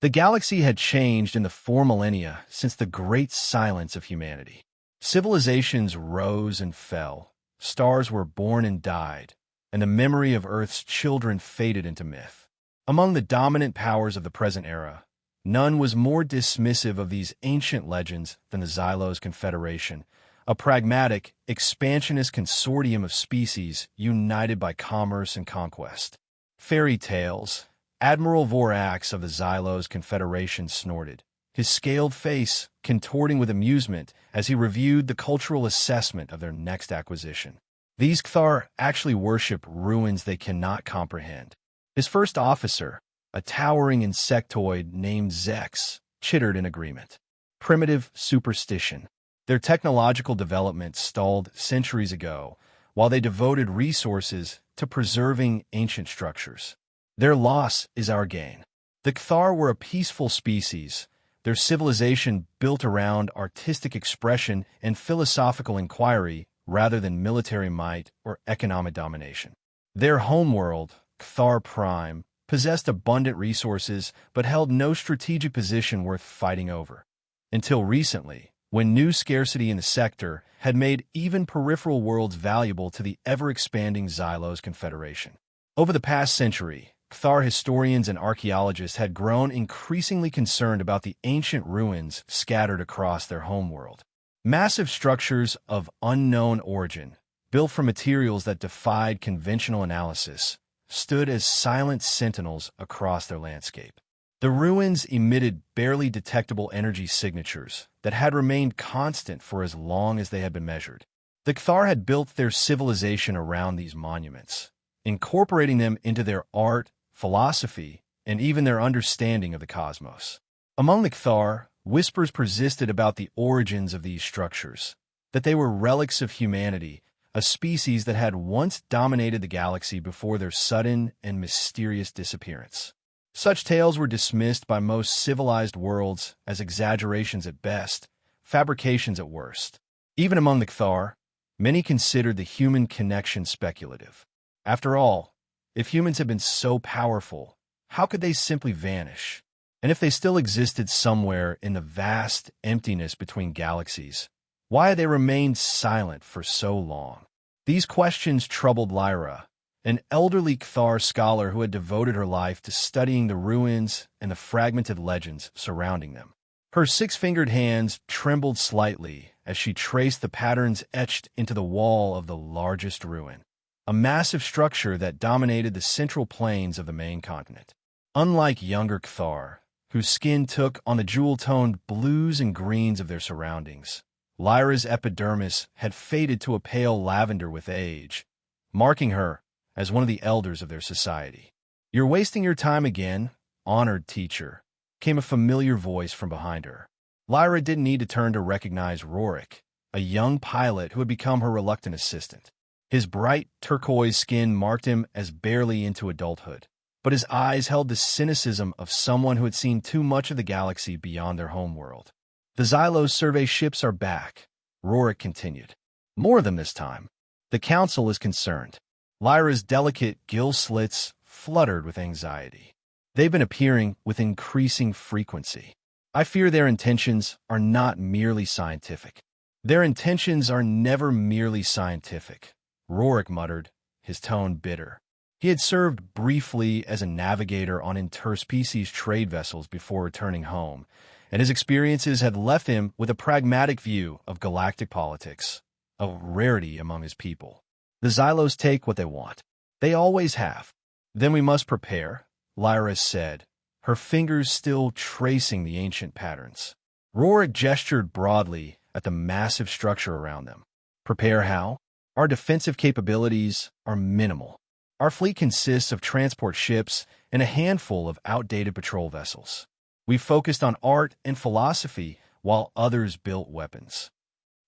The galaxy had changed in the 4 millennia since the great silence of humanity. Civilizations rose and fell, stars were born and died, and the memory of Earth's children faded into myth. Among the dominant powers of the present era, none was more dismissive of these ancient legends than the Xylos Confederation, a pragmatic, expansionist consortium of species united by commerce and conquest. Fairy tales. Admiral Vorax of the Xylos Confederation snorted, his scaled face contorting with amusement as he reviewed the cultural assessment of their next acquisition. These Kthar actually worship ruins they cannot comprehend. His first officer, a towering insectoid named Zex, chittered in agreement. Primitive superstition. Their technological development stalled centuries ago, while they devoted resources to preserving ancient structures. Their loss is our gain. The Kthar were a peaceful species, their civilization built around artistic expression and philosophical inquiry rather than military might or economic domination. Their homeworld, Kthar Prime, possessed abundant resources but held no strategic position worth fighting over. Until recently, when new scarcity in the sector had made even peripheral worlds valuable to the ever-expanding Xylos Confederation. Over the past century, Kthar historians and archaeologists had grown increasingly concerned about the ancient ruins scattered across their homeworld. Massive structures of unknown origin, built from materials that defied conventional analysis, stood as silent sentinels across their landscape. The ruins emitted barely detectable energy signatures that had remained constant for as long as they had been measured. The Kthar had built their civilization around these monuments, incorporating them into their art, philosophy, and even their understanding of the cosmos. Among the Kthar, whispers persisted about the origins of these structures, that they were relics of humanity, a species that had once dominated the galaxy before their sudden and mysterious disappearance. Such tales were dismissed by most civilized worlds as exaggerations at best, fabrications at worst. Even among the Kthar, many considered the human connection speculative. After all, if humans had been so powerful, how could they simply vanish? And if they still existed somewhere in the vast emptiness between galaxies, why had they remained silent for so long? These questions troubled Lyra, an elderly Kthar scholar who had devoted her life to studying the ruins and the fragmented legends surrounding them. Her six-fingered hands trembled slightly as she traced the patterns etched into the wall of the largest ruin, a massive structure that dominated the central plains of the main continent. Unlike younger Kthar, whose skin took on the jewel-toned blues and greens of their surroundings, Lyra's epidermis had faded to a pale lavender with age, marking her as one of the elders of their society. "You're wasting your time again, honored teacher," came a familiar voice from behind her. Lyra didn't need to turn to recognize Rorik, a young pilot who had become her reluctant assistant. His bright turquoise skin marked him as barely into adulthood, but his eyes held the cynicism of someone who had seen too much of the galaxy beyond their homeworld. "The Xylos survey ships are back," Rorik continued. "More of them this time. The Council is concerned." Lyra's delicate gill slits fluttered with anxiety. "They've been appearing with increasing frequency. I fear their intentions are not merely scientific." "Their intentions are never merely scientific," Rorik muttered, his tone bitter. He had served briefly as a navigator on interspecies trade vessels before returning home, and his experiences had left him with a pragmatic view of galactic politics, a rarity among his people. "The Xylos take what they want. They always have." "Then we must prepare," Lyra said, her fingers still tracing the ancient patterns. Rorik gestured broadly at the massive structure around them. "Prepare how? Our defensive capabilities are minimal. Our fleet consists of transport ships and a handful of outdated patrol vessels. We focused on art and philosophy while others built weapons."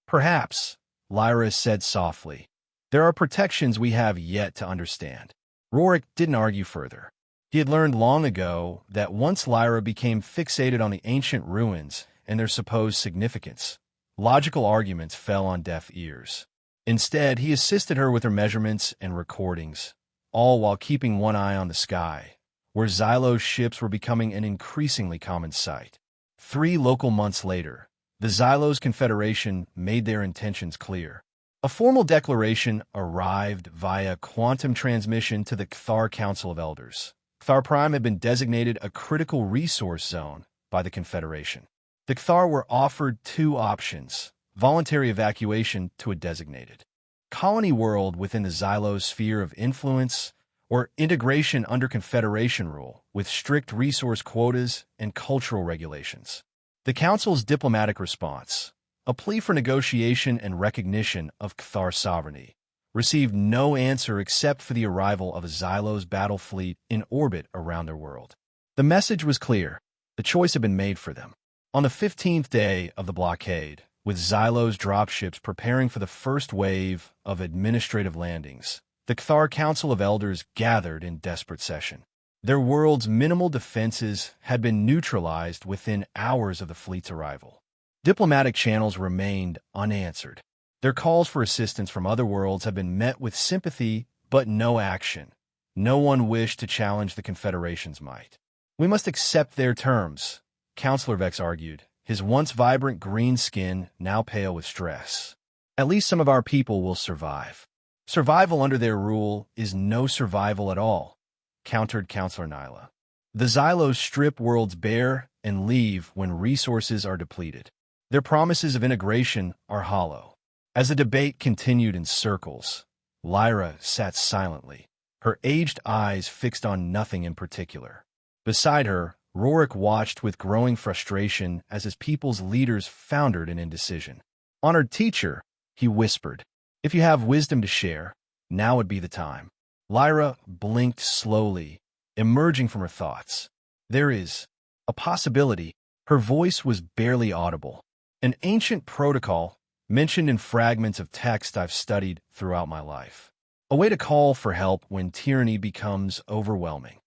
"Perhaps," Lyra said softly, "there are protections we have yet to understand." Rorik didn't argue further. He had learned long ago that once Lyra became fixated on the ancient ruins and their supposed significance, logical arguments fell on deaf ears. Instead, he assisted her with her measurements and recordings, all while keeping one eye on the sky, where Xylo's ships were becoming an increasingly common sight. 3 local months later, the Xylos Confederation made their intentions clear. A formal declaration arrived via quantum transmission to the Cthar Council of Elders. Cthar Prime had been designated a critical resource zone by the Confederation. The Cthar were offered 2 options: voluntary evacuation to a designated colony world within the Xylos sphere of influence, or integration under Confederation rule with strict resource quotas and cultural regulations. The Council's diplomatic response, a plea for negotiation and recognition of Cthar sovereignty, received no answer except for the arrival of a Xylos battle fleet in orbit around their world. The message was clear. The choice had been made for them. On the 15th day of the blockade, with Xylos dropships preparing for the first wave of administrative landings, the Cthar Council of Elders gathered in desperate session. Their world's minimal defenses had been neutralized within hours of the fleet's arrival. Diplomatic channels remained unanswered. Their calls for assistance from other worlds have been met with sympathy but no action. No one wished to challenge the Confederation's might. "We must accept their terms," Councillor Vex argued, his once vibrant green skin now pale with stress. "At least some of our people will survive." "Survival under their rule is no survival at all," countered Councillor Nyla. "The Xylos strip worlds bare and leave when resources are depleted. Their promises of integration are hollow." As the debate continued in circles, Lyra sat silently, her aged eyes fixed on nothing in particular. Beside her, Rorik watched with growing frustration as his people's leaders foundered in indecision. "Honored teacher," he whispered, "if you have wisdom to share, now would be the time." Lyra blinked slowly, emerging from her thoughts. "There is a possibility." Her voice was barely audible. "An ancient protocol mentioned in fragments of text I've studied throughout my life. A way to call for help when tyranny becomes overwhelming."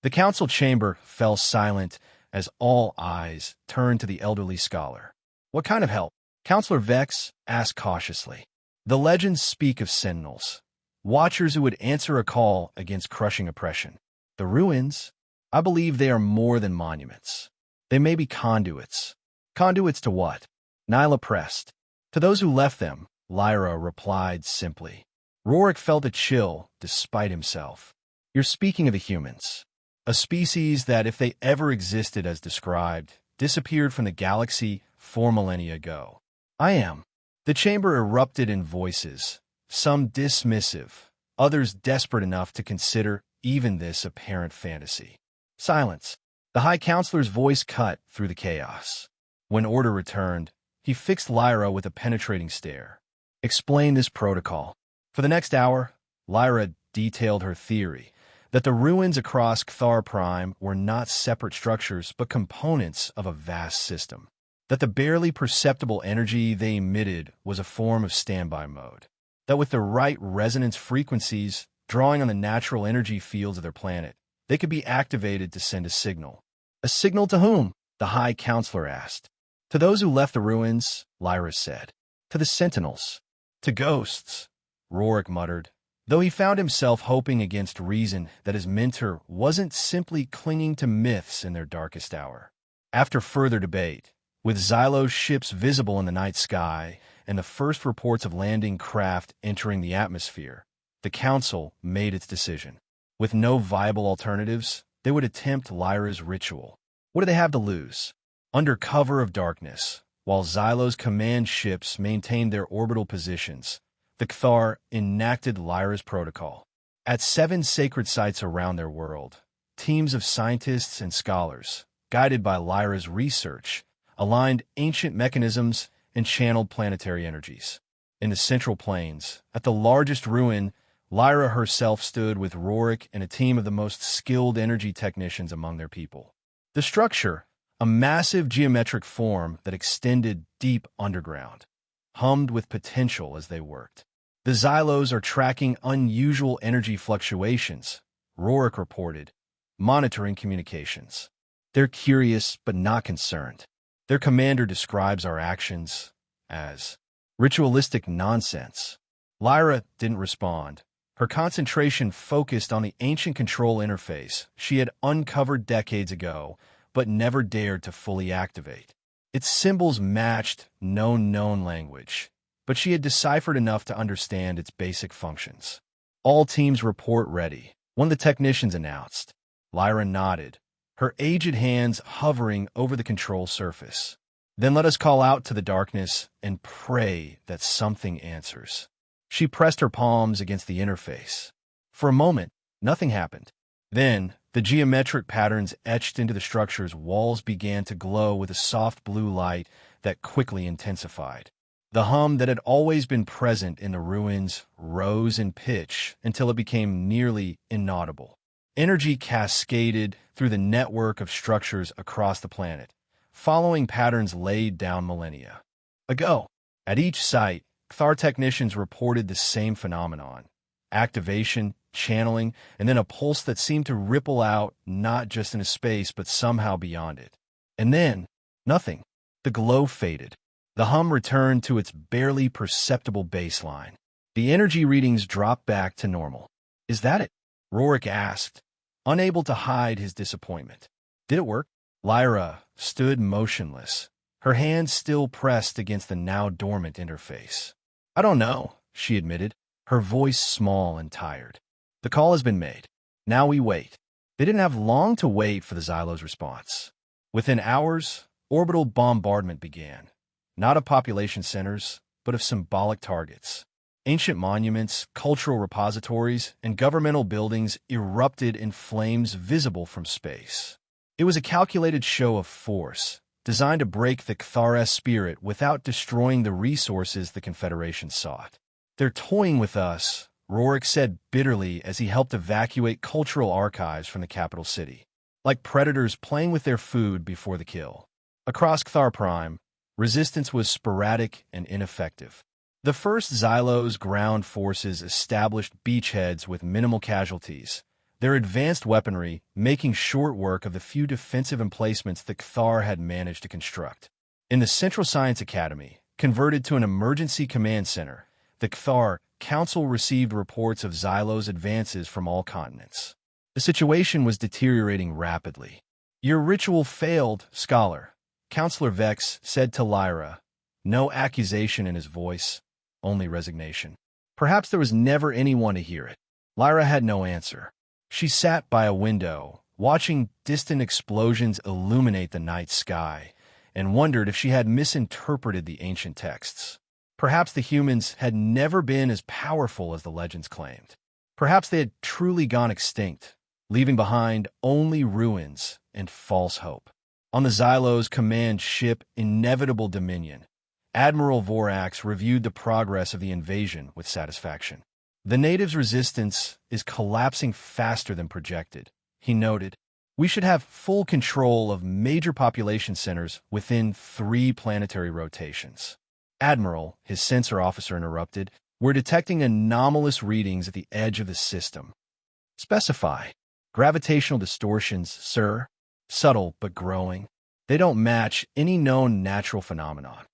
The council chamber fell silent as all eyes turned to the elderly scholar. "What kind of help?" Councillor Vex asked cautiously. "The legends speak of sentinels, watchers who would answer a call against crushing oppression. The ruins, I believe they are more than monuments. They may be conduits." "Conduits to what?" Nyla pressed. "To those who left them," Lyra replied simply. Rorik felt a chill despite himself. "You're speaking of the humans. A species that, if they ever existed as described, disappeared from the galaxy 4 millennia ago." "I am." The chamber erupted in voices, some dismissive, others desperate enough to consider even this apparent fantasy. Silence. The High Counselor's voice cut through the chaos. When order returned, he fixed Lyra with a penetrating stare. "Explain this protocol." For the next hour, Lyra detailed her theory that the ruins across Cthar Prime were not separate structures but components of a vast system. That the barely perceptible energy they emitted was a form of standby mode. That with the right resonance frequencies, drawing on the natural energy fields of their planet, they could be activated to send a signal. "A signal to whom?" the High Counselor asked. "To those who left the ruins," Lyra said. "To the sentinels." "To ghosts," Rorik muttered, though he found himself hoping against reason that his mentor wasn't simply clinging to myths in their darkest hour. After further debate, with Xylos ships visible in the night sky and the first reports of landing craft entering the atmosphere, the Council made its decision. With no viable alternatives, they would attempt Lyra's ritual. What do they have to lose? Under cover of darkness, while Xylos command ships maintained their orbital positions, the Cthar enacted Lyra's protocol. At 7 sacred sites around their world, teams of scientists and scholars, guided by Lyra's research, aligned ancient mechanisms and channeled planetary energies. In the Central Plains, at the largest ruin, Lyra herself stood with Rorik and a team of the most skilled energy technicians among their people. The structure, a massive geometric form that extended deep underground, hummed with potential as they worked. "The Xylos are tracking unusual energy fluctuations," Rorik reported, monitoring communications. "They're curious but not concerned. Their commander describes our actions as ritualistic nonsense." Lyra didn't respond, Her concentration focused on the ancient control interface she had uncovered decades ago, but never dared to fully activate. Its symbols matched known language, but she had deciphered enough to understand its basic functions. All teams report ready, one of the technicians announced. Lyra nodded, her aged hands hovering over the control surface. Then let us call out to the darkness and pray that something answers. She pressed her palms against the interface. For a moment, nothing happened. Then, the geometric patterns etched into the structure's walls began to glow with a soft blue light that quickly intensified. The hum that had always been present in the ruins rose in pitch until it became nearly inaudible. Energy cascaded through the network of structures across the planet, following patterns laid down millennia ago. At each site, Cthar technicians reported the same phenomenon: activation, channeling, and then a pulse that seemed to ripple out not just into space but somehow beyond it. And then, nothing. The glow faded. The hum returned to its barely perceptible baseline. The energy readings dropped back to normal. "Is that it?" Rorik asked, unable to hide his disappointment. "Did it work?" Lyra stood motionless, her hands still pressed against the now dormant interface. "I don't know," she admitted, her voice small and tired. "The call has been made. Now we wait." They didn't have long to wait for the Xylo's response. Within hours, orbital bombardment began, not of population centers, but of symbolic targets. Ancient monuments, cultural repositories, and governmental buildings erupted in flames visible from space. It was a calculated show of force, designed to break the Cthar spirit without destroying the resources the Confederation sought. "They're toying with us," Rorik said bitterly as he helped evacuate cultural archives from the capital city. "Like predators playing with their food before the kill." Across Cthar Prime, resistance was sporadic and ineffective. The first Xylo's ground forces established beachheads with minimal casualties, their advanced weaponry making short work of the few defensive emplacements the Cthar had managed to construct. In the Central Science Academy, converted to an emergency command center, the Cthar Council received reports of Xylo's advances from all continents. The situation was deteriorating rapidly. "Your ritual failed, Scholar," Counselor Vex said to Lyra, no accusation in his voice, only resignation. Perhaps there was never anyone to hear it. Lyra had no answer. She sat by a window, watching distant explosions illuminate the night sky, and wondered if she had misinterpreted the ancient texts. Perhaps the humans had never been as powerful as the legends claimed. Perhaps they had truly gone extinct, leaving behind only ruins and false hope. On the Xylo's command ship Inevitable Dominion, Admiral Vorax reviewed the progress of the invasion with satisfaction. "The natives' resistance is collapsing faster than projected," he noted. "We should have full control of major population centers within 3 planetary rotations." "Admiral," his sensor officer interrupted, "we're detecting anomalous readings at the edge of the system." "Specify." "Gravitational distortions, sir. Subtle but growing. They don't match any known natural phenomenon."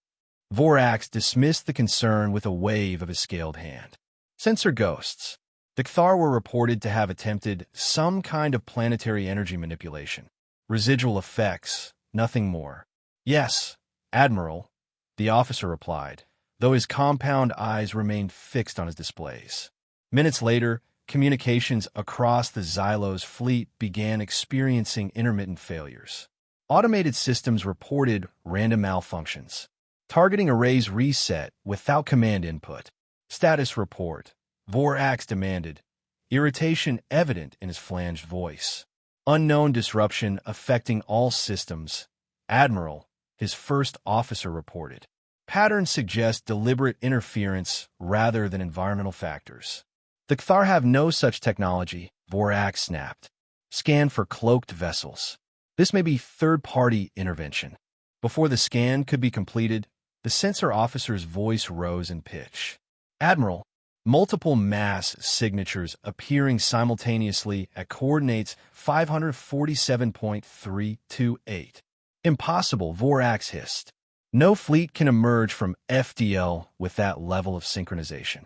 Vorax dismissed the concern with a wave of his scaled hand. "Sensor ghosts." The Cthar were reported to have attempted some kind of planetary energy manipulation. "Residual effects, nothing more." "Yes, Admiral," the officer replied, though his compound eyes remained fixed on his displays. Minutes later, communications across the Xylo's fleet began experiencing intermittent failures. Automated systems reported random malfunctions. Targeting arrays reset without command input. "Status report," Vorax demanded, irritation evident in his flanged voice. "Unknown disruption affecting all systems," Admiral, his first officer, reported. "Patterns suggest deliberate interference rather than environmental factors." "The Cthar have no such technology," Vorax snapped. "Scan for cloaked vessels. This may be third-party intervention." Before the scan could be completed, the sensor officer's voice rose in pitch. "Admiral, multiple mass signatures appearing simultaneously at coordinates 547.328. Impossible," Vorax hissed. "No fleet can emerge from FDL with that level of synchronization."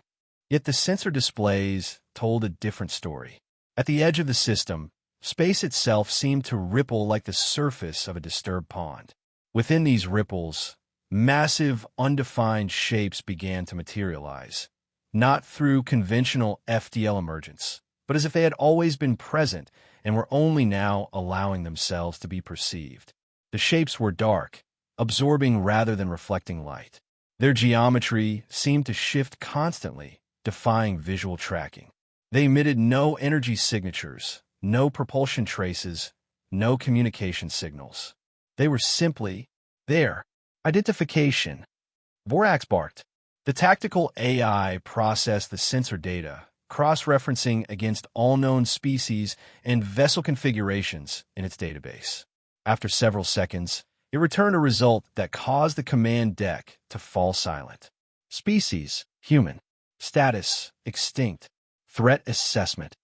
Yet the sensor displays told a different story. At the edge of the system, space itself seemed to ripple like the surface of a disturbed pond. Within these ripples, massive, undefined shapes began to materialize, not through conventional FTL emergence, but as if they had always been present and were only now allowing themselves to be perceived. The shapes were dark, absorbing rather than reflecting light. Their geometry seemed to shift constantly, defying visual tracking. They emitted no energy signatures, no propulsion traces, no communication signals. They were simply there. Identification. Vorax barked. The tactical AI processed the sensor data, cross-referencing against all known species and vessel configurations in its database. After several seconds, it returned a result that caused the command deck to fall silent. Species, human. Status, extinct. Threat assessment,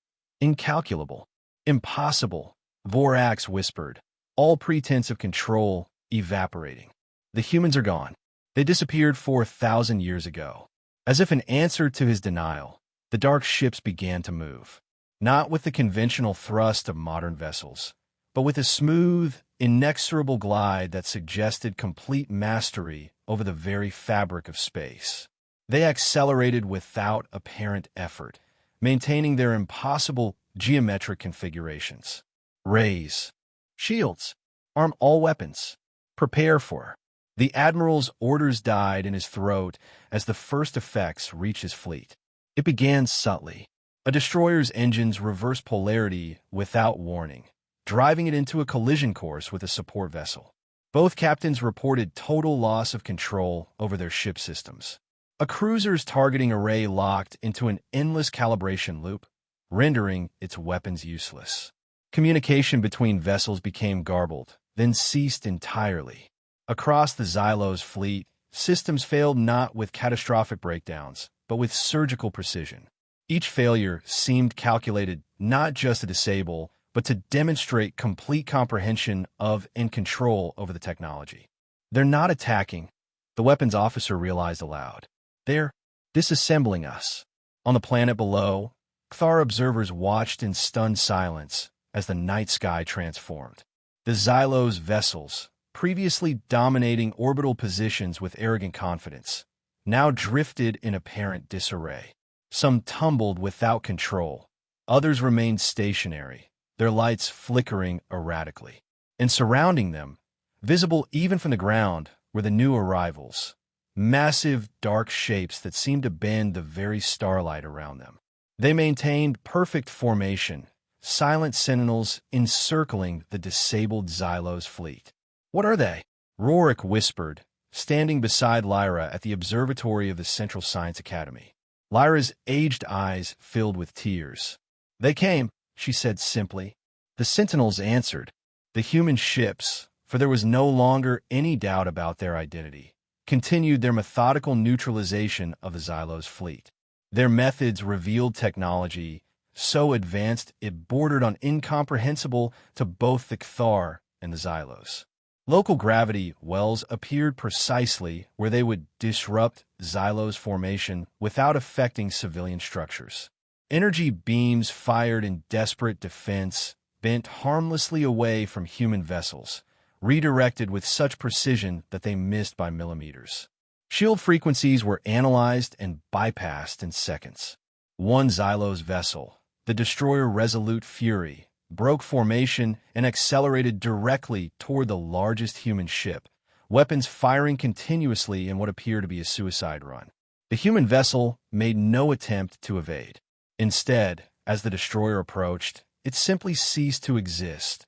incalculable. Impossible, Vorax whispered, all pretense of control evaporating. The humans are gone. They disappeared 4,000 years ago. As if in answer to his denial, the dark ships began to move, not with the conventional thrust of modern vessels, but with a smooth, inexorable glide that suggested complete mastery over the very fabric of space. They accelerated without apparent effort, maintaining their impossible geometric configurations. Raise. Shields. Arm all weapons. Prepare for. The Admiral's orders died in his throat as the first effects reached his fleet. It began subtly. A destroyer's engines reversed polarity without warning, driving it into a collision course with a support vessel. Both captains reported total loss of control over their ship systems. A cruiser's targeting array locked into an endless calibration loop, rendering its weapons useless. Communication between vessels became garbled, then ceased entirely. Across the Xylos fleet, systems failed not with catastrophic breakdowns, but with surgical precision. Each failure seemed calculated not just to disable, but to demonstrate complete comprehension of and control over the technology. They're not attacking, the weapons officer realized aloud. They're disassembling us. On the planet below, Kthar observers watched in stunned silence as the night sky transformed. The Xylos vessels, previously dominating orbital positions with arrogant confidence, now drifted in apparent disarray. Some tumbled without control. Others remained stationary, their lights flickering erratically. And surrounding them, visible even from the ground, were the new arrivals. Massive, dark shapes that seemed to bend the very starlight around them. They maintained perfect formation, silent sentinels encircling the disabled Xylos fleet. "What are they?" Rorik whispered, standing beside Lyra at the observatory of the Central Science Academy. Lyra's aged eyes filled with tears. "They came," she said simply. The sentinels answered. The human ships, for there was no longer any doubt about their identity, continued their methodical neutralization of the Xylos fleet. Their methods revealed technology so advanced it bordered on incomprehensible to both the Kthar and the Xylos. Local gravity wells appeared precisely where they would disrupt Xylos formation without affecting civilian structures. Energy beams fired in desperate defense bent harmlessly away from human vessels, redirected with such precision that they missed by millimeters. Shield frequencies were analyzed and bypassed in seconds. One Xylos vessel, the destroyer Resolute Fury, broke formation and accelerated directly toward the largest human ship, weapons firing continuously in what appeared to be a suicide run. The human vessel made no attempt to evade. Instead, as the destroyer approached, it simply ceased to exist,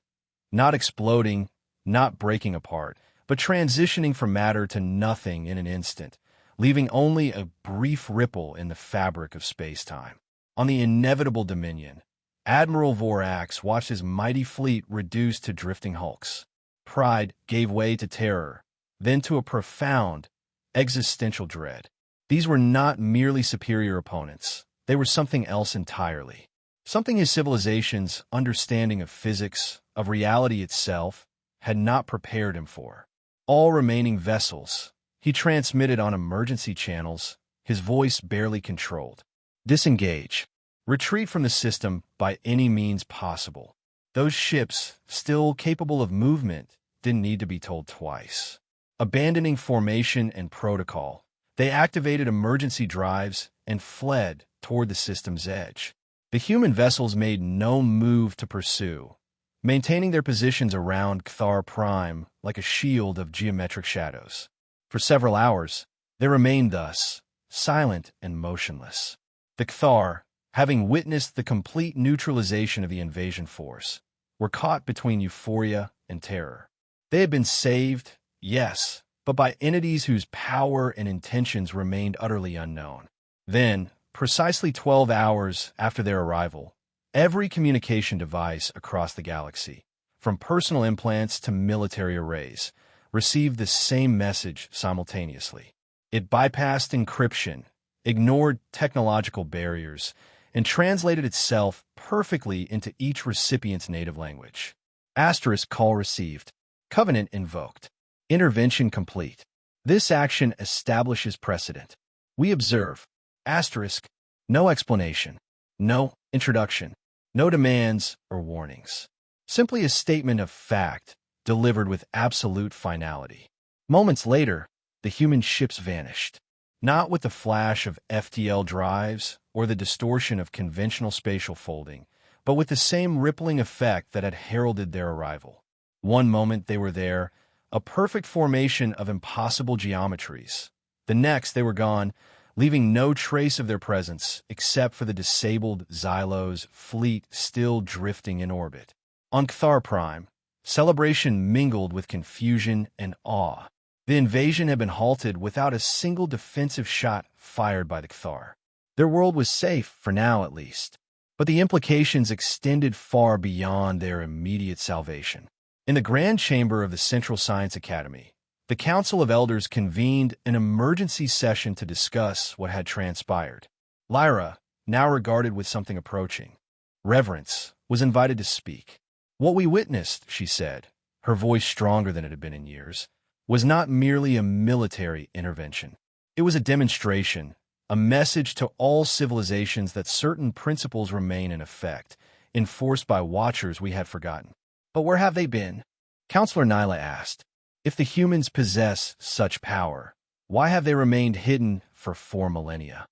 not exploding, not breaking apart, but transitioning from matter to nothing in an instant, leaving only a brief ripple in the fabric of space-time. On the inevitable Dominion, Admiral Vorax watched his mighty fleet reduced to drifting hulks. Pride gave way to terror, then to a profound, existential dread. These were not merely superior opponents. They were something else entirely. Something his civilization's understanding of physics, of reality itself, had not prepared him for. All remaining vessels, he transmitted on emergency channels, his voice barely controlled. Disengage. Retreat from the system by any means possible. Those ships, still capable of movement, didn't need to be told twice. Abandoning formation and protocol, they activated emergency drives and fled toward the system's edge. The human vessels made no move to pursue, maintaining their positions around Cthar Prime like a shield of geometric shadows. For several hours, they remained thus, silent and motionless. The Cthar, having witnessed the complete neutralization of the invasion force, were caught between euphoria and terror. They had been saved, yes, but by entities whose power and intentions remained utterly unknown. Then, precisely 12 hours after their arrival, every communication device across the galaxy, from personal implants to military arrays, received the same message simultaneously. It bypassed encryption, ignored technological barriers, and translated itself perfectly into each recipient's native language. Asterisk call received. Covenant invoked. Intervention complete. This action establishes precedent. We observe. Asterisk. No explanation. No introduction. No demands or warnings. Simply a statement of fact, delivered with absolute finality. Moments later, the human ships vanished. Not with the flash of FTL drives or the distortion of conventional spatial folding, but with the same rippling effect that had heralded their arrival. One moment they were there, a perfect formation of impossible geometries. The next they were gone, leaving no trace of their presence except for the disabled Xylo's fleet still drifting in orbit. On Cthar Prime, celebration mingled with confusion and awe. The invasion had been halted without a single defensive shot fired by the Cthar. Their world was safe, for now at least, but the implications extended far beyond their immediate salvation. In the Grand Chamber of the Central Science Academy, the Council of Elders convened an emergency session to discuss what had transpired. Lyra, now regarded with something approaching reverence, was invited to speak. What we witnessed, she said, her voice stronger than it had been in years, was not merely a military intervention. It was a demonstration, a message to all civilizations that certain principles remain in effect, enforced by watchers we had forgotten. But where have they been? Counselor Nyla asked. If the humans possess such power, why have they remained hidden for 4 millennia?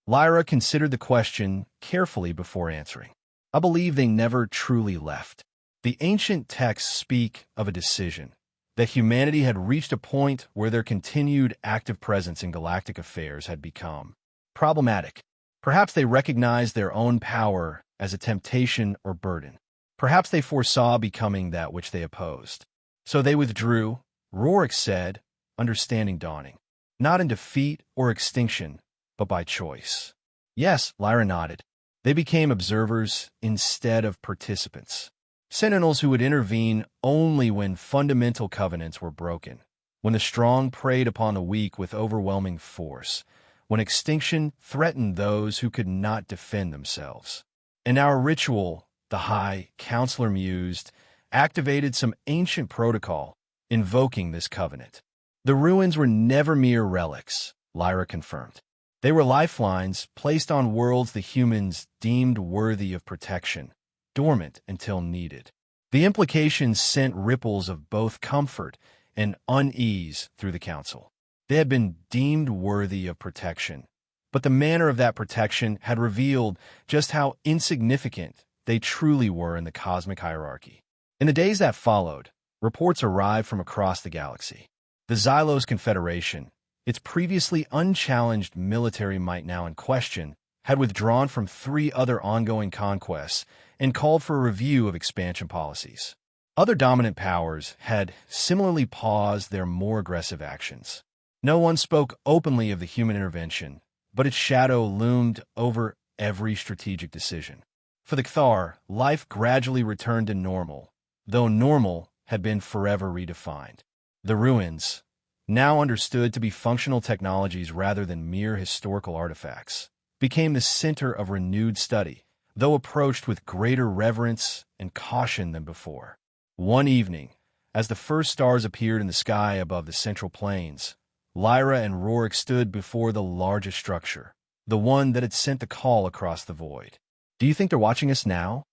Lyra considered the question carefully before answering. I believe they never truly left. The ancient texts speak of a decision, that humanity had reached a point where their continued active presence in galactic affairs had become problematic. Perhaps they recognized their own power as a temptation or burden. Perhaps they foresaw becoming that which they opposed. So they withdrew, Rorik said, understanding dawning. Not in defeat or extinction, but by choice. Yes, Lyra nodded. They became observers instead of participants. Sentinels who would intervene only when fundamental covenants were broken, when the strong preyed upon the weak with overwhelming force, when extinction threatened those who could not defend themselves. And our ritual, the High Counselor mused, activated some ancient protocol, invoking this covenant. The ruins were never mere relics, Lyra confirmed. They were lifelines placed on worlds the humans deemed worthy of protection, dormant until needed. The implications sent ripples of both comfort and unease through the council. They had been deemed worthy of protection, but the manner of that protection had revealed just how insignificant they truly were in the cosmic hierarchy. In the days that followed, reports arrived from across the galaxy. The Xylos Confederation, its previously unchallenged military might now in question, had withdrawn from 3 other ongoing conquests and called for a review of expansion policies. Other dominant powers had similarly paused their more aggressive actions. No one spoke openly of the human intervention, but its shadow loomed over every strategic decision. For the Cthar, life gradually returned to normal, though normal had been forever redefined. The ruins, now understood to be functional technologies rather than mere historical artifacts, became the center of renewed study, though approached with greater reverence and caution than before. One evening, as the first stars appeared in the sky above the central plains, Lyra and Rorik stood before the largest structure, the one that had sent the call across the void. Do you think they're watching us now?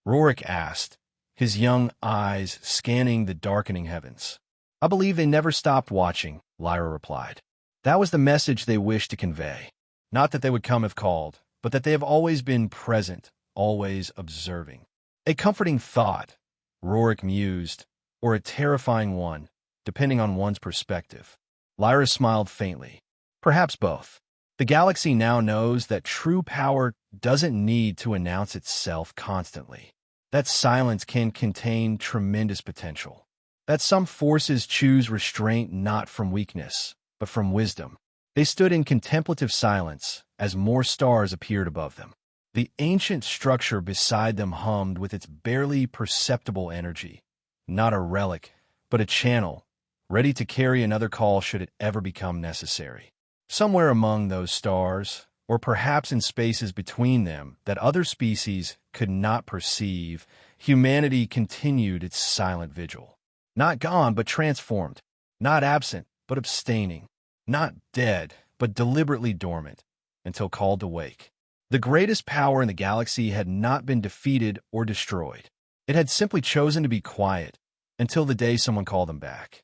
Rorik asked, his young eyes scanning the darkening heavens. I believe they never stopped watching, Lyra replied. That was the message they wished to convey. Not that they would come if called, but that they have always been present, always observing. A comforting thought, Rorik mused, or a terrifying one, depending on one's perspective. Lyra smiled faintly. Perhaps both. The galaxy now knows that true power doesn't need to announce itself constantly. That silence can contain tremendous potential. That some forces choose restraint not from weakness, but from wisdom. They stood in contemplative silence as more stars appeared above them. The ancient structure beside them hummed with its barely perceptible energy. Not a relic, but a channel, ready to carry another call should it ever become necessary. Somewhere among those stars, or perhaps in spaces between them that other species could not perceive, humanity continued its silent vigil. Not gone, but transformed. Not absent, but abstaining. Not dead, but deliberately dormant, until called to wake. The greatest power in the galaxy had not been defeated or destroyed. It had simply chosen to be quiet, until the day someone called them back.